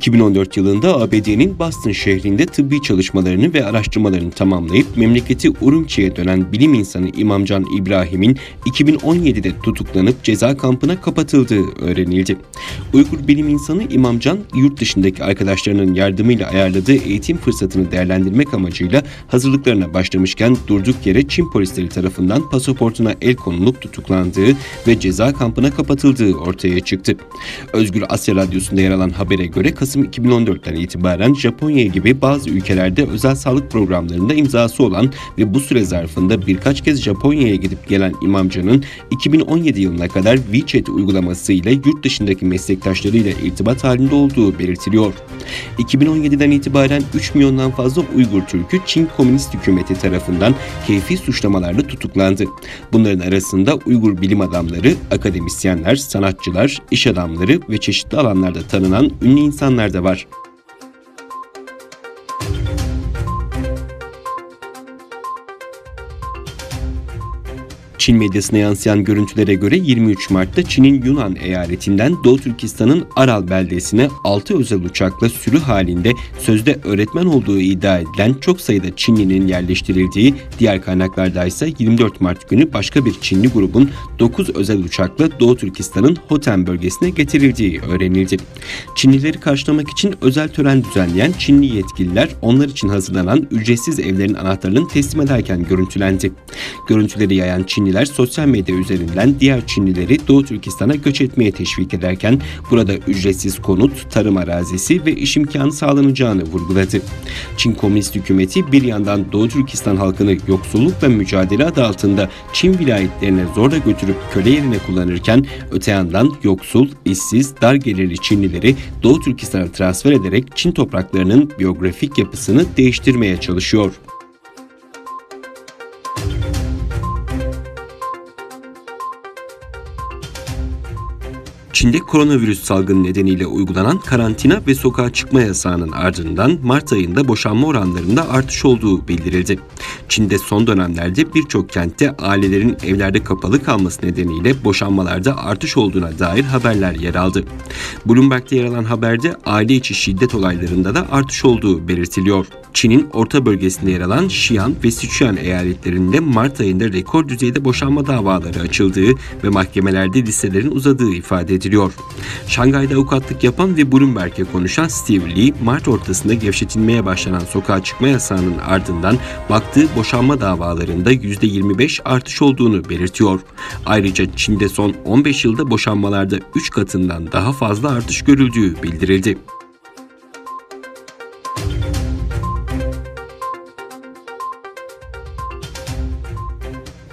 2014 yılında ABD'nin Boston şehrinde tıbbi çalışmalarını ve araştırmalarını tamamlayıp memleketi Urumçi'ye dönen bilim insanı İmamcan İbrahim'in 2017'de tutuklanıp ceza kampına kapatıldığı öğrenildi. Uygur bilim insanı İmamcan, yurt dışındaki arkadaşlarının yardımıyla ayarladığı eğitim fırsatını değerlendirmek amacıyla hazırlıklarına başlamışken durduk yere Çin polisleri tarafından pasaportuna el konulup tutuklandığı ve ceza kampına kapatıldığı ortaya çıktı. Özgür Asya Radyosu'nda yer alan habere göre Kasım 2014'ten itibaren Japonya gibi bazı ülkelerde özel sağlık programlarında imzası olan ve bu süre zarfında birkaç kez Japonya'ya gidip gelen İmamcan'ın 2017 yılına kadar WeChat uygulaması ile yurt dışındaki meslektaşlarıyla irtibat halinde olduğu belirtiliyor. 2017'den itibaren 3 milyondan fazla Uygur Türk'ü Çin Komünist Hükümeti tarafından keyfi suçlamalarla tutuklandı. Bunların arasında Uygur bilim adamları, akademisyenler, sanatçılar, iş adamları ve çeşitli alanlarda tanınan ünlü insanlar da var. Çin medyasına yansıyan görüntülere göre 23 Mart'ta Çin'in Yunnan eyaletinden Doğu Türkistan'ın Aral beldesine 6 özel uçakla sürü halinde sözde öğretmen olduğu iddia edilen çok sayıda Çinlinin yerleştirildiği, diğer kaynaklarda ise 24 Mart günü başka bir Çinli grubun 9 özel uçakla Doğu Türkistan'ın Hotan bölgesine getirildiği öğrenildi. Çinlileri karşılamak için özel tören düzenleyen Çinli yetkililer onlar için hazırlanan ücretsiz evlerin anahtarlarını teslim ederken görüntülendi. Görüntüleri yayan Çinliler sosyal medya üzerinden diğer Çinlileri Doğu Türkistan'a göç etmeye teşvik ederken burada ücretsiz konut, tarım arazisi ve iş imkanı sağlanacağını vurguladı. Çin Komünist Hükümeti bir yandan Doğu Türkistan halkını yoksulluk ve mücadele adı altında Çin vilayetlerine zorla götürüp köle yerine kullanırken öte yandan yoksul, işsiz, dar gelirli Çinlileri Doğu Türkistan'a transfer ederek Çin topraklarının biyografik yapısını değiştirmeye çalışıyor. Çin'de koronavirüs salgını nedeniyle uygulanan karantina ve sokağa çıkma yasağının ardından Mart ayında boşanma oranlarında artış olduğu bildirildi. Çin'de son dönemlerde birçok kentte ailelerin evlerde kapalı kalması nedeniyle boşanmalarda artış olduğuna dair haberler yer aldı. Bloomberg'te yer alan haberde aile içi şiddet olaylarında da artış olduğu belirtiliyor. Çin'in orta bölgesinde yer alan Xi'an ve Sichuan eyaletlerinde Mart ayında rekor düzeyde boşanma davaları açıldığı ve mahkemelerde listelerin uzadığı ifade ediliyor. Şangay'da avukatlık yapan ve Bloomberg'e konuşan Steve Lee, Mart ortasında gevşetilmeye başlanan sokağa çıkma yasağının ardından baktığı boşanma davalarında %25 artış olduğunu belirtiyor. Ayrıca Çin'de son 15 yılda boşanmalarda 3 katından daha fazla artış görüldüğü bildirildi.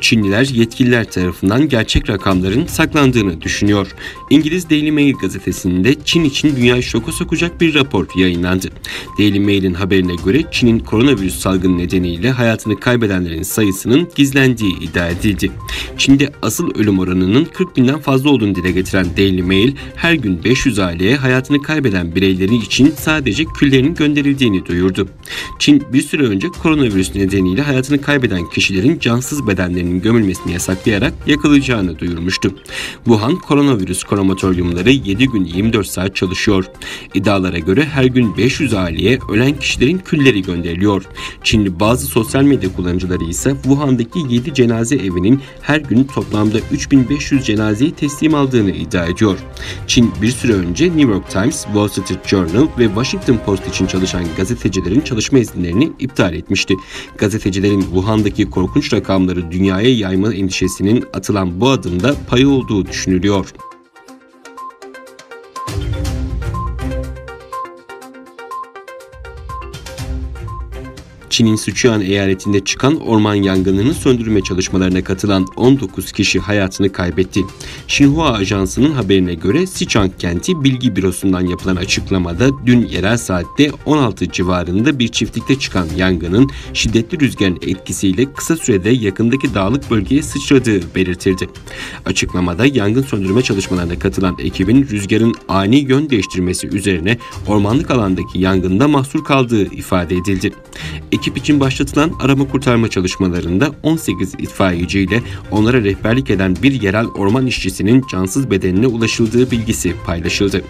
Çinliler yetkililer tarafından gerçek rakamların saklandığını düşünüyor. İngiliz Daily Mail gazetesinde Çin için dünyayı şoka sokacak bir rapor yayınlandı. Daily Mail'in haberine göre Çin'in koronavirüs salgını nedeniyle hayatını kaybedenlerin sayısının gizlendiği iddia edildi. Çin'de asıl ölüm oranının 40 binden fazla olduğunu dile getiren Daily Mail, her gün 500 aileye hayatını kaybeden bireyleri için sadece küllerinin gönderildiğini duyurdu. Çin bir süre önce koronavirüs nedeniyle hayatını kaybeden kişilerin cansız bedenlerinin gömülmesini yasaklayarak yakılacağını duyurmuştu. Wuhan koronavirüs krematoryumları 7 gün 24 saat çalışıyor. İddialara göre her gün 500 aileye ölen kişilerin külleri gönderiliyor. Çinli bazı sosyal medya kullanıcıları ise Wuhan'daki 7 cenaze evinin her gün toplamda 3500 cenazeyi teslim aldığını iddia ediyor. Çin bir süre önce New York Times, Wall Street Journal ve Washington Post için çalışan gazetecilerin çalışma izinlerini iptal etmişti. Gazetecilerin Wuhan'daki korkunç rakamları dünyaya yayma endişesinin atılan bu adımda payı olduğu düşünülüyor. Çin'in Sichuan eyaletinde çıkan orman yangınını söndürme çalışmalarına katılan 19 kişi hayatını kaybetti. Xinhua Ajansı'nın haberine göre Sichuan kenti bilgi bürosundan yapılan açıklamada dün yerel saatte 16 civarında bir çiftlikte çıkan yangının şiddetli rüzgarın etkisiyle kısa sürede yakındaki dağlık bölgeye sıçradığı belirtildi. Açıklamada yangın söndürme çalışmalarına katılan ekibin rüzgarın ani yön değiştirmesi üzerine ormanlık alandaki yangında mahsur kaldığı ifade edildi. Ekip için başlatılan arama kurtarma çalışmalarında 18 itfaiyeci ile onlara rehberlik eden bir yerel orman işçisinin cansız bedenine ulaşıldığı bilgisi paylaşıldı.